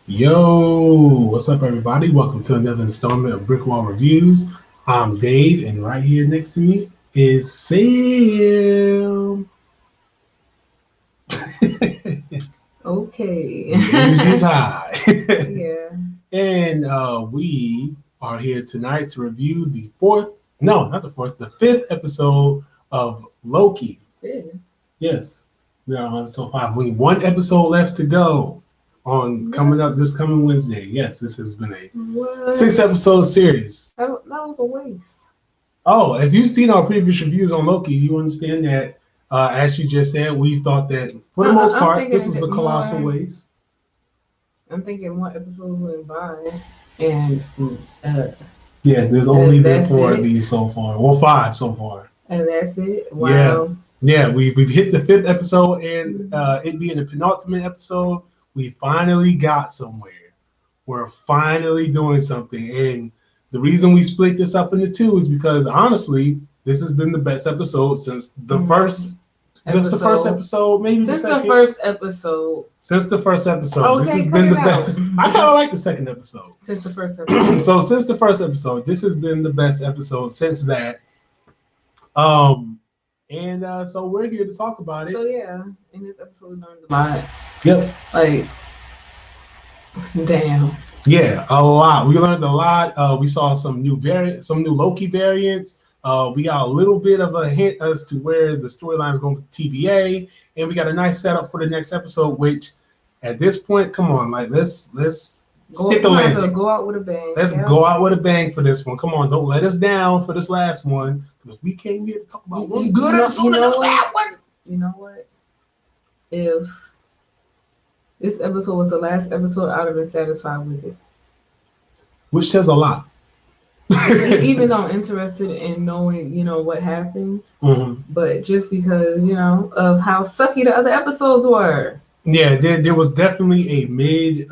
Yo, what's up, everybody? Welcome to another installment of BrickWall Reviews. I'm Dave, and right here next to me is Sam. Okay. Energy high. Yeah. And we are here tonight to review the fourth, no, not the fourth, the fifth episode of Loki. Yeah. Yes, we are on episode five. We one episode left to go on coming up Yes. this coming Wednesday. Yes, this has been a What? six episode series. That was a waste. Oh, if you've seen our previous reviews on Loki, you understand that, as she just said, we thought that for the most I'm part, this thinking was a that colossal more. waste. I'm thinking more episodes went by, and uh, Yeah, there's only been that's four of it. these so far. Well, five so far. And that's it. Yeah, Wow. yeah, we've hit the fifth episode, and Mhm. it being the penultimate episode, we finally got somewhere. We're finally doing something, and the reason we split this up into two is because honestly, this has been the best episode since the Mhm. first. Just the first Episode. episode, maybe the Since the second. first episode. Since the first episode, this Okay, has cut been it the out. best. I kind of like the second episode. Since the first episode. So since the first episode, this has been the best episode since that. Um, and so we're here to talk about So it. yeah, in this episode we learned a lot. Yep. Like, damn. Yeah, a lot. We learned a lot. We saw some new Loki variants. We got a little bit of a hint as to where the storyline is going with TBA, and we got a nice setup for the next episode. Which, at this point, come on, like let's stick a You might as well landing. go out with a bang. Let's Yeah. go out with a bang for this one. Come on, don't let us down for this last one. Because we came here to talk about one good episode and a bad one. You know what? If this episode was the last episode, I'd have been satisfied with it. Which says a lot. Even though I'm interested in knowing, what happens, Mhm. but just because, of how sucky the other episodes were. Yeah, there was definitely a mid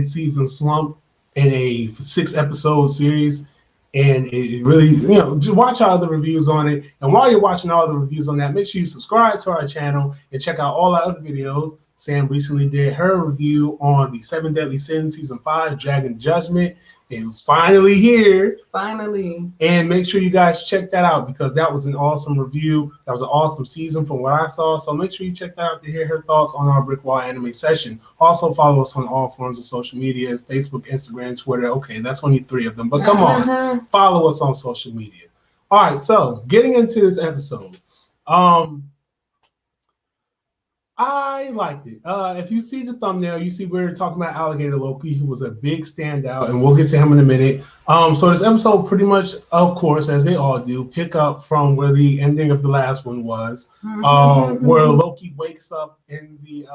season slump in a six episode series, and it really just watch all the reviews on it. And while you're watching all the reviews on that, make sure you subscribe to our channel and check out all our other videos. Sam recently did her review on the Seven Deadly Sins season 5, Dragon Judgment. It was finally here. Finally. And make sure you guys check that out because that was an awesome review. That was an awesome season from what I saw. So make sure you check that out to hear her thoughts on our BrickWall anime session. Also follow us on all forms of social media, Facebook, Instagram, Twitter. Okay, that's only three of them. But come on, follow us on social media. All right, so getting into this episode. I liked it. If you see the thumbnail, you see we're talking about Alligator Loki, who was a big standout, and we'll get to him in a minute. So this episode pretty much, of course, as they all do, pick up from where the ending of the last one was, where Loki wakes up in the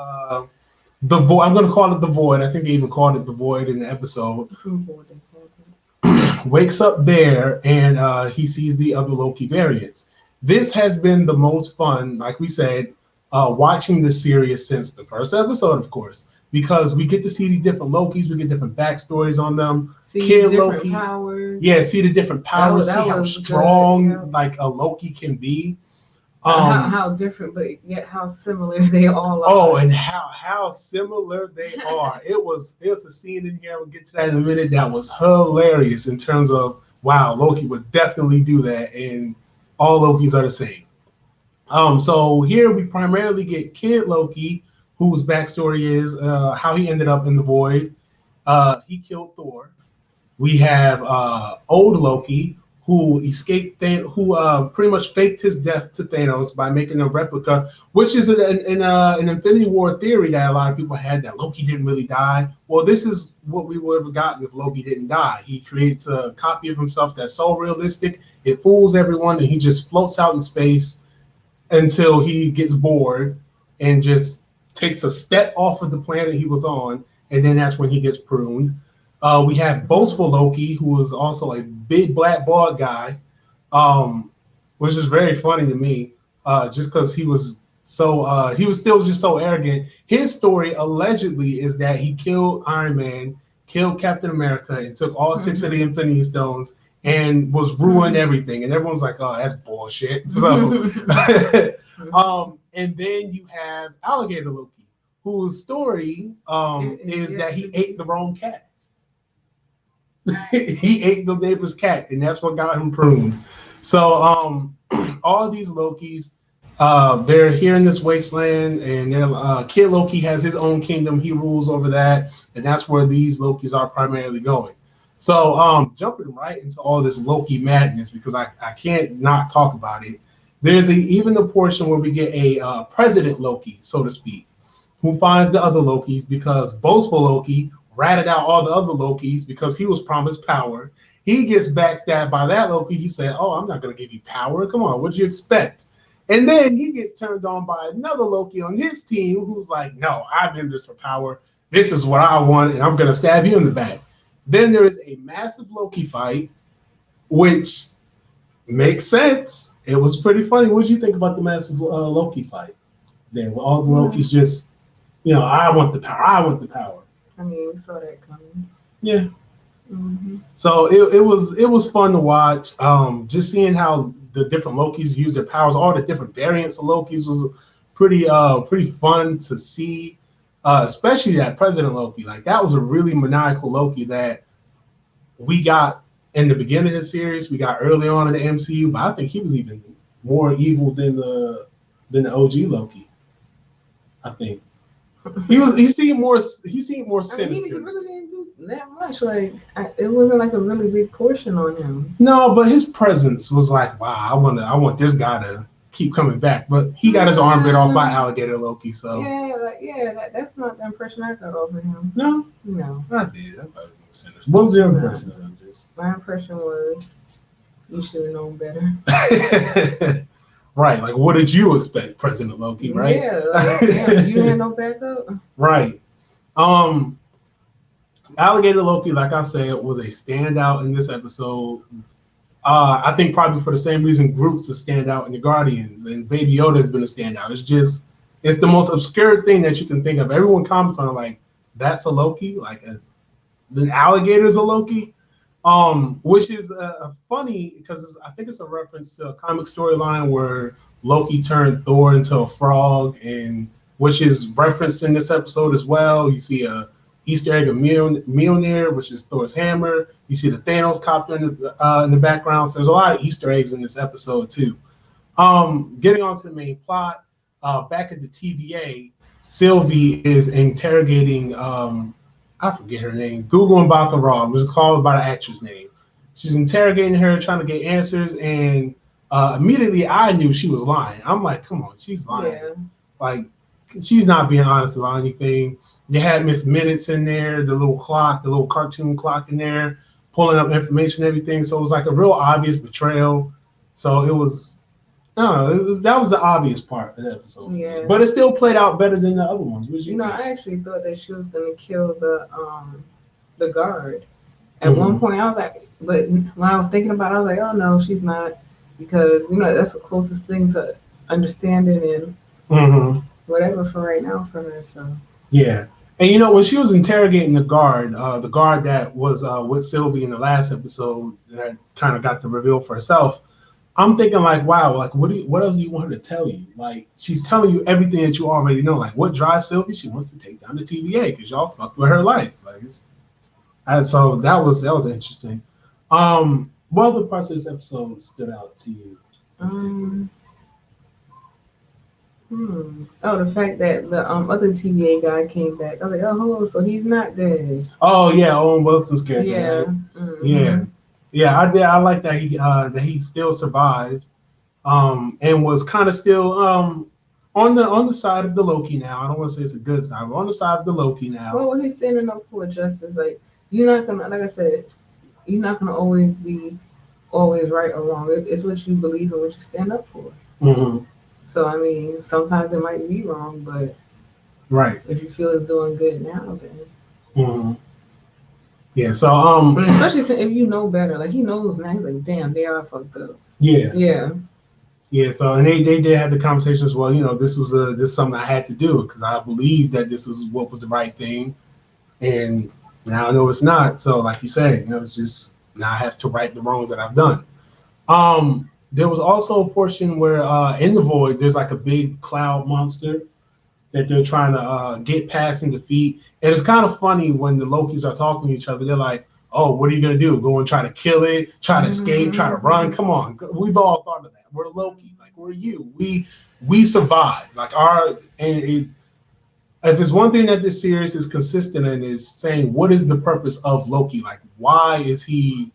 void. I'm going to call it the void. I think they even called it the void in the episode. Wakes up there, and he sees the other Loki variants. This has been the most fun, like we said, watching this series since the first episode, of course, because we get to see these different Lokis, we get different backstories on them. See Kid different Loki, powers. yeah, see the different powers, That see how was strong good, yeah. like a Loki can be. How different, but yet how similar they all are. Oh, and how similar they are. It was a scene in here. We'll get to that in a minute. That was hilarious in terms of wow, Loki would definitely do that, and all Lokis are the same. So here we primarily get Kid Loki, whose backstory is how he ended up in the void. He killed Thor. We have old Loki, who escaped, who pretty much faked his death to Thanos by making a replica, which is an Infinity War theory that a lot of people had that Loki didn't really die. Well, this is what we would have gotten if Loki didn't die. He creates a copy of himself that's so realistic, it fools everyone, and he just floats out in space until he gets bored and just takes a step off of the planet he was on, and then that's when he gets pruned. We have boastful Loki, who is also a big black bald guy, which is very funny to me, just because he was still just so arrogant. His story allegedly is that he killed Iron Man, killed Captain America, and took all six of the Infinity Stones and was ruined everything. And everyone's like, oh, that's bullshit. So, and then you have Alligator Loki, whose story is that he ate the wrong cat. He ate the neighbor's cat, and that's what got him pruned. So all these Lokis, they're here in this wasteland, and Kid Loki has his own kingdom. He rules over that, and that's where these Lokis are primarily going. So jumping right into all this Loki madness, because I can't not talk about it. There's even the portion where we get a President Loki, so to speak, who finds the other Lokis because boastful Loki ratted out all the other Lokis because he was promised power. He gets backstabbed by that Loki. He said, "Oh, I'm not going to give you power. Come on, what'd you expect?" And then he gets turned on by another Loki on his team who's like, "No, I've been this for power. This is what I want, and I'm going to stab you in the back." Then there is a massive Loki fight, which makes sense. It was pretty funny. What did you think about the massive Loki fight there? Where all the Lokis just, I want the power. I want the power. I mean, we saw that coming. Yeah. Mm-hmm. So it was fun to watch. Just seeing how the different Lokis use their powers, all the different variants of Lokis was pretty fun to see. Especially that President Loki. Like that was a really maniacal Loki that we got in the beginning of the series. We got early on in the MCU, but I think he was even more evil than the OG Loki. I think. He seemed more sinister. I mean, he really didn't do that much. Like it wasn't like a really big portion on him. No, but his presence was like, wow, I want this guy to keep coming back. But he got his arm bit off by alligator Loki, so that's not the impression I got of him. No, I did. I thought it was more sinister. What was your impression of him? My impression was you should have known better. Right, like what did you expect, President Loki? Right? Yeah, like, damn, you had no backup. Right. Alligator Loki, like I said, was a standout in this episode. I think probably for the same reason Groot's a standout in the Guardians, and Baby Yoda has been a standout. It's the most obscure thing that you can think of. Everyone comments on it like, that's a Loki, like the alligator's a Loki. Which is funny because I think it's a reference to a comic storyline where Loki turned Thor into a frog, and which is referenced in this episode as well. You see a Easter egg of Mjolnir, which is Thor's hammer. You see the Thanos copter in the background. So there's a lot of Easter eggs in this episode too. Getting on to the main plot, back at the TVA, Sylvie is interrogating I forget her name. Google and Bathara. It was called by the actress name. She's interrogating her, trying to get answers, and immediately I knew she was lying. I'm like, come on, she's lying. Yeah. Like, she's not being honest about anything. You had Miss Minutes in there, the little clock, the little cartoon clock in there, pulling up information, everything. So it was like a real obvious betrayal. So it was, that was the obvious part of the episode. Yeah. But it still played out better than the other ones. I actually thought that she was gonna kill the guard. At one point, I was like, but when I was thinking about it, I was like, oh no, she's not, because that's the closest thing to understanding and whatever for right now for her. So yeah. And when she was interrogating the guard that was with Sylvie in the last episode, that kind of got the reveal for herself. I'm thinking like, wow, like what else do you want her to tell you? Like she's telling you everything that you already know. Like what drives Sylvie? She wants to take down the TVA because y'all fucked with her life. Like, and so that was interesting. What other parts of this episode stood out to you? Oh, the fact that the other TVA guy came back. I was like, oh, so he's not dead. Oh yeah, Owen Wilson's character. Yeah. Right? Mm-hmm. Yeah, I did. I like that he still survived, and was kind of still on the side of the Loki now. I don't want to say it's a good side, but on the side of the Loki now. Well, he's standing up for justice. Like you're not gonna, like I said, you're not gonna always be right or wrong. It's what you believe and what you stand up for. Mm-hmm. So I mean, sometimes it might be wrong, but right. If you feel it's doing good now, then. Mm-hmm. Yeah, so especially if you know better, like he knows now, he's like, damn, they are fucked up. Yeah. Yeah. Yeah, so and they did have the conversation as well. This was this something I had to do because I believed that this was what was the right thing, and now I know it's not. So like you said, it's just now I have to right the wrongs that I've done. There was also a portion where in the void there's like a big cloud monster, that they're trying to get past and defeat. And it's kind of funny when the Lokis are talking to each other. They're like, "Oh, what are you gonna do? Go and try to kill it? Try to escape? Try to run? Come on!" We've all thought of that. We're Loki, like we're you. We survive. Like if it's one thing that this series is consistent in is saying what is the purpose of Loki? Like why is he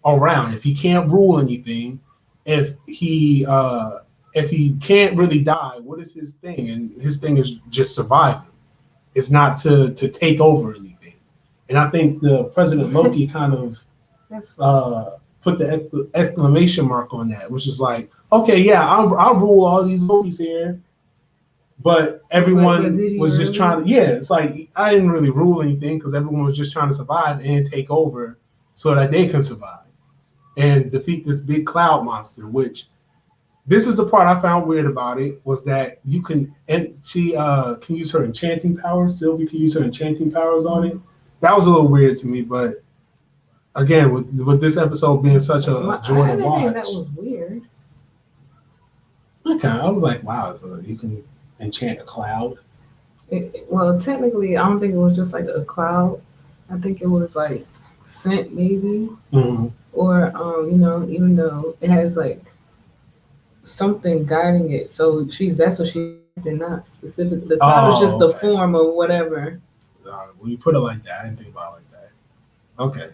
around? If he can't rule anything, if he can't really die, what is his thing? And his thing is just surviving. It's not to take over anything. And I think the President Loki kind of put the exclamation mark on that, which is like, okay, yeah, I'll rule all these Lokis here, but everyone was just trying to, yeah, it's like I didn't really rule anything because everyone was just trying to survive and take over so that they can survive and defeat this big cloud monster, which this is the part I found weird about it, was that you can, and she can use her enchanting powers. Sylvie can use her enchanting powers on it. That was a little weird to me, but again, with this episode being such a joy to watch. I think that was weird. I was like, wow, so you can enchant a cloud? Well, technically, I don't think it was just like a cloud. I think it was like scent maybe, or even though it has like something guiding it, so that's what she did, not specific. The cloud is just the form of whatever. When you put it like that, I didn't think about it like that. Okay.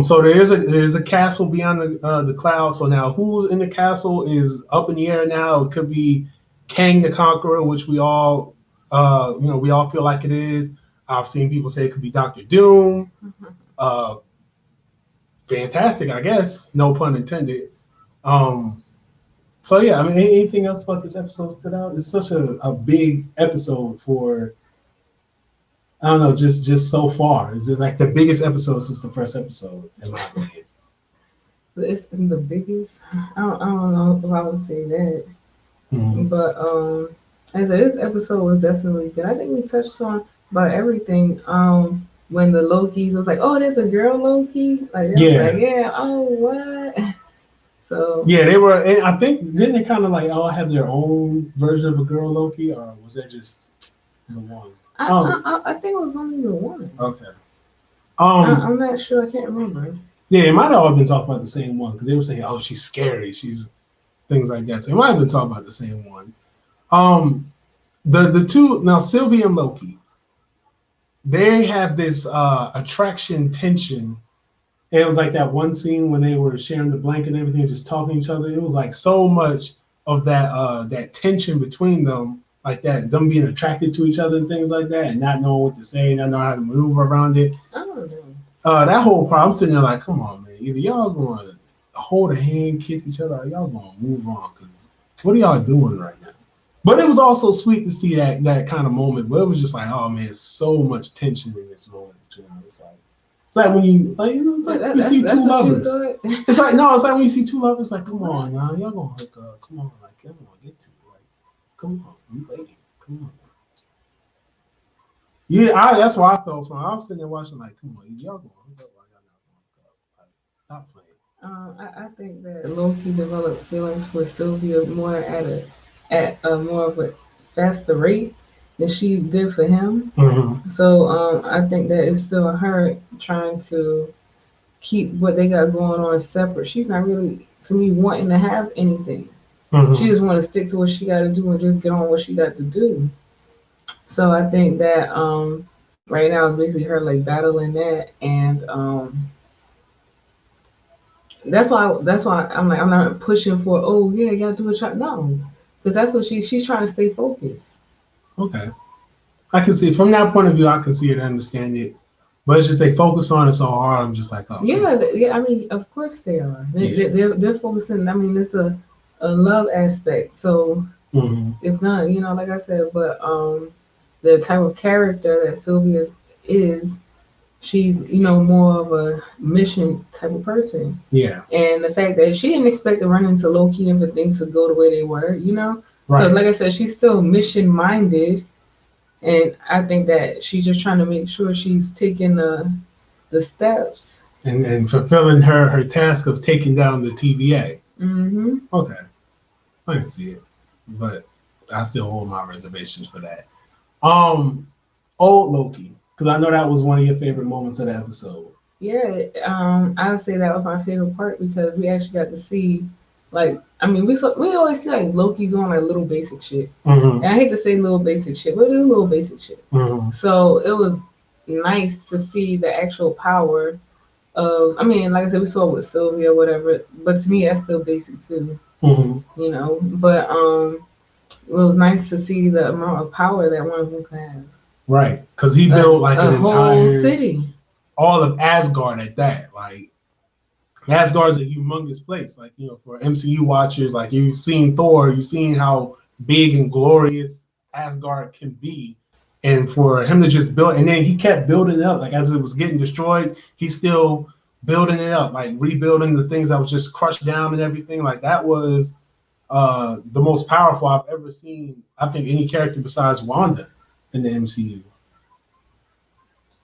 So there's a castle beyond the cloud. So now who's in the castle is up in the air now. It could be Kang the Conqueror, which we all we all feel like it is. I've seen people say it could be Doctor Doom. Fantastic, I guess. No pun intended. So yeah, I mean, anything else about this episode stood out? It's such a big episode for, I don't know, just so far. It's just like the biggest episode since the first episode, in my opinion. It's the biggest. I don't know if I would say that. But as I said, this episode was definitely good. I think we touched on about everything. When the Lokis was like, "Oh, there's a girl Loki," like yeah, oh what? So yeah, they were. And I think didn't they kind of like all have their own version of a girl Loki, or was that just the one? I think it was only the one. Okay. I'm not sure. I can't remember. Yeah, it might have all been talking about the same one because they were saying, "Oh, she's scary. She's things like that." So it might have been talking about the same one. The two now, Sylvie and Loki, they have this attraction tension. And it was like that one scene when they were sharing the blanket and everything, just talking to each other. It was like so much of that tension between them, like that, them being attracted to each other and things like that, and not knowing what to say, not knowing how to maneuver around it. I don't know. That whole part, I'm sitting there like, come on, man. Either y'all going to hold a hand, kiss each other, or y'all going to move on, because what are y'all doing right now? But it was also sweet to see that kind of moment, but it was just like, oh, man, so much tension in this moment between them. It's like when you see two lovers. It's like when you see two lovers. Like, come on, y'all gonna hook up. Come on, like, y'all gonna get to it. Like, come on, you lady, come on. Yeah, that's why I felt from. I was sitting there watching, like, come on, y'all gonna hook up, or y'all not gonna hook up? Like, stop playing. I think that Loki developed feelings for Sylvia more at a more of a faster rate than she did for him. So I think that it's still her trying to keep what they got going on separate. She's not really, to me, wanting to have anything. She just want to stick to what she got to do and just get on what she got to do. So I think that right now it's basically her like battling that, and that's why I'm not pushing for, oh yeah, you gotta do a shot. No, because that's what she's trying to stay focused. Okay. I can see from that point of view. I can see it, understand it, but it's just they focus on it so hard. I'm just like, oh. Yeah. I mean, of course they are. They're focusing. I mean, it's a love aspect, so it's gonna, like I said. But the type of character that Sylvia is, she's more of a mission type of person. Yeah. And the fact that she didn't expect to run into Loki and for things to go the way they were, Right. So like I said, she's still mission minded. And I think that she's just trying to make sure she's taking the steps. And fulfilling her task of taking down the TVA. Okay. I can see it. But I still hold my reservations for that. Old Loki, because I know that was one of your favorite moments of the episode. Yeah, I would say that was my favorite part because we actually got to see, like, I mean, we always see like Loki doing like little basic shit, Mm-hmm. and I hate to say little basic shit, but it's little basic shit. Mm-hmm. So it was nice to see the actual power of. I mean, like I said, we saw it with Sylvia, or whatever, but to me that's still basic too, Mm-hmm. you know. But it was nice to see the amount of power that one of them could have. Right, because he built like A an whole entire, city. all of Asgard at that. Like Asgard is a humongous place. Like, for MCU watchers, like you've seen Thor, you've seen how big and glorious Asgard can be. And for him to just build, and then he kept building it up. Like as it was getting destroyed, he's still building it up, like rebuilding the things that was just crushed down and everything. Like that was the most powerful I've ever seen, I think, any character besides Wanda in the MCU.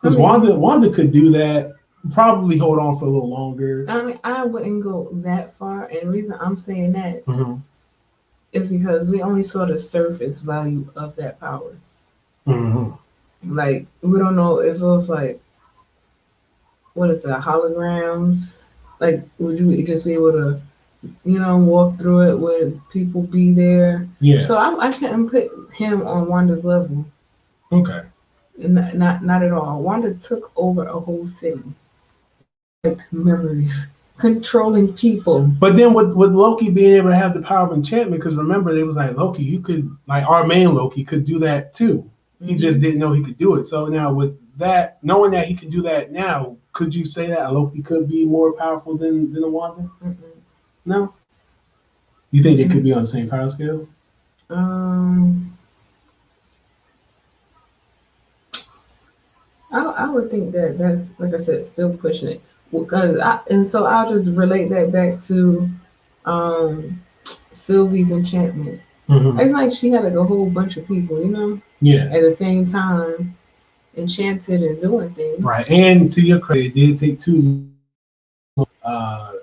Because Wanda could do that, probably hold on for a little longer. I mean, I wouldn't go that far, and the reason I'm saying that Mm-hmm. is because we only saw the surface value of that power. Mm-hmm. Like, we don't know if it was like, what is it, holograms? Like, would you just be able to, walk through it? Would people be there? Yeah. So I couldn't put him on Wanda's level. Okay. Not at all. Wanda took over a whole city. Like memories, controlling people. But then with Loki being able to have the power of enchantment, because remember they was like, Loki, you could, like our main Loki could do that too. He just didn't know he could do it. So now with that, knowing that he can do that now, could you say that Loki could be more powerful than a Wanda? Mm-mm. No. You think they could be on the same power scale? I would think that that's, like I said, still pushing it. So I'll just relate that back to um, Sylvie's enchantment. Mm-hmm. It's like she had like a whole bunch of people, Yeah. at the same time, enchanted and doing things. Right. And to your credit, it did take two. Uh,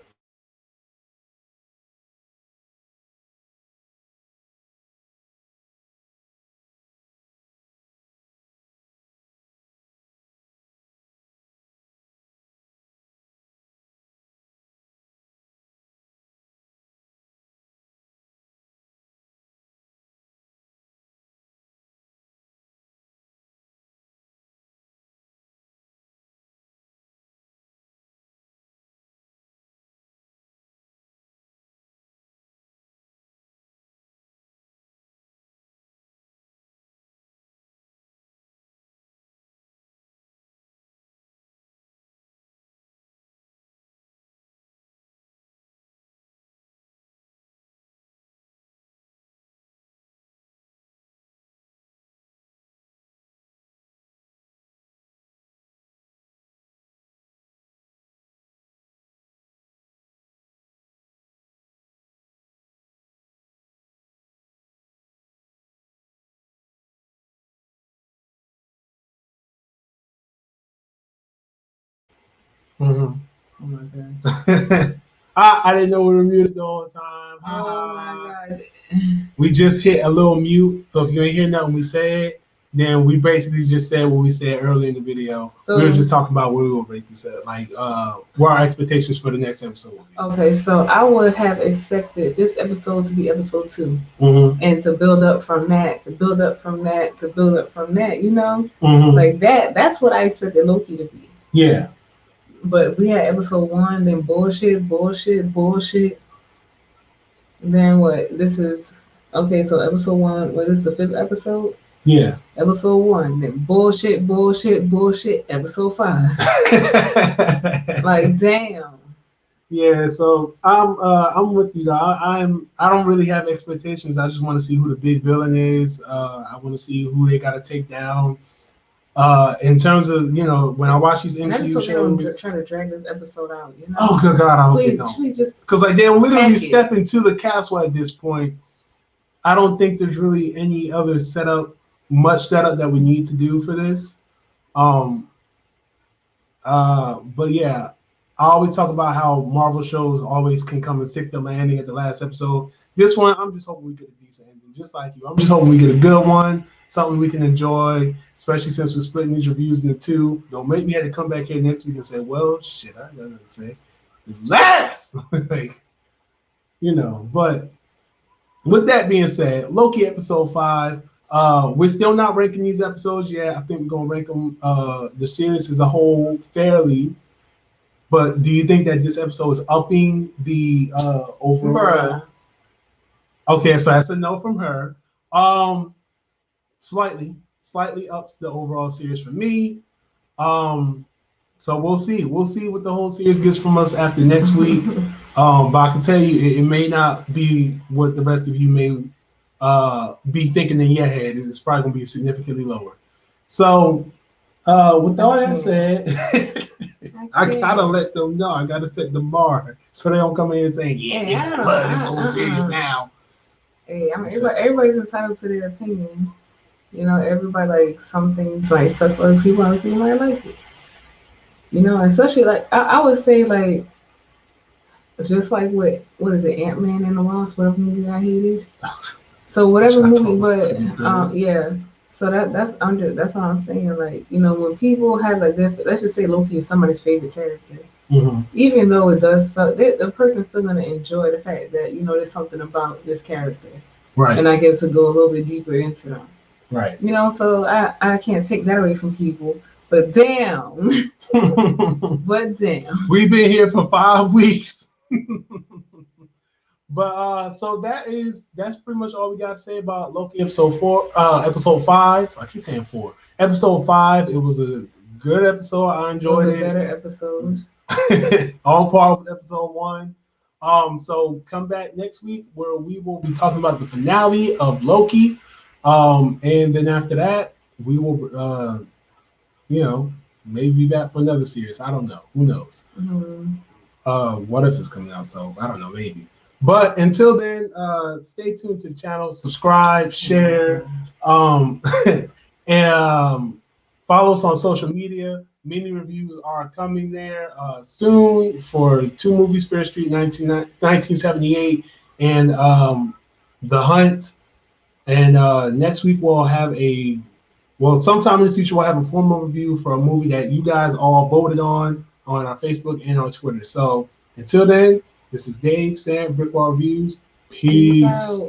mm-hmm. Oh my god. I didn't know we were muted the whole time. Oh my god. We just hit a little mute, so if you ain't hear nothing we said, then we basically just said what we said earlier in the video. So, we were just talking about where we will rate this at, like what our expectations for the next episode will be. Okay, so I would have expected this episode to be episode 2, and to build up from that, to build up from that, to build up from that. Like that. That's what I expected Loki to be. Yeah. But we had episode 1, then bullshit. Then what? This is okay. So episode 1. What is the 5th episode? Yeah. Episode 1. Then bullshit. Episode 5. Like damn. Yeah. So I'm with you. I don't really have expectations. I just want to see who the big villain is. I want to see who they got to take down. In terms of, when I watch these MCU shows, Trying to drag this episode out. Oh good God, I hope they don't. Because like they're literally stepping to the castle at this point. I don't think there's really any other much setup that we need to do for this. But yeah, I always talk about how Marvel shows always can come and stick the landing at the last episode. This one, I'm just hoping we get a decent ending, just like you. I'm just hoping we get a good one. something we can enjoy, especially since we're splitting these reviews into two. Don't make me have to come back here next week and say, well, shit, I got nothing to say. This was ass! Like, but with that being said, Loki episode 5. We're still not ranking these episodes yet. I think we're gonna rank them the series as a whole fairly. But do you think that this episode is upping the overall? Bruh. Okay, so that's a no from her. Slightly ups the overall series for me. So we'll see. We'll see what the whole series gets from us after next week. But I can tell you, it may not be what the rest of you may be thinking in your head. It's probably going to be significantly lower. So with all that said, I gotta let them know. I gotta set the bar so they don't come in and say, "Yeah, we gotta love this whole series now." Hey, I mean, everybody's entitled to their opinion. Everybody like some things might suck for other people, other people might like it. Especially like I would say like just like what is it, Ant-Man and the Wasp, whatever movie I hated. So whatever movie, but yeah. So that's what I'm saying. Like, when people have like let's just say Loki is somebody's favorite character. Mm-hmm. Even though it does suck, the person's still gonna enjoy the fact that there's something about this character, right? And I get to go a little bit deeper into them, right? So I can't take that away from people. But damn, we've been here for 5 weeks. But so that's pretty much all we got to say about Loki episode 5. I keep saying 4. Episode 5. It was a good episode. I enjoyed it. A better episode. On par with episode 1. So come back next week where we will be talking about the finale of Loki. And then after that, we will maybe be back for another series. I don't know. Who knows? Mm-hmm. What if it's coming out? So I don't know, maybe. But until then, stay tuned to the channel, subscribe, share, and follow us on social media. Many reviews are coming there soon for 2 movies, Spirit Street 1978 and The Hunt. And next week we'll have sometime in the future we'll have a formal review for a movie that you guys all voted on our Facebook and on Twitter. So until then, this is Dave saying BrickWall Reviews. Peace.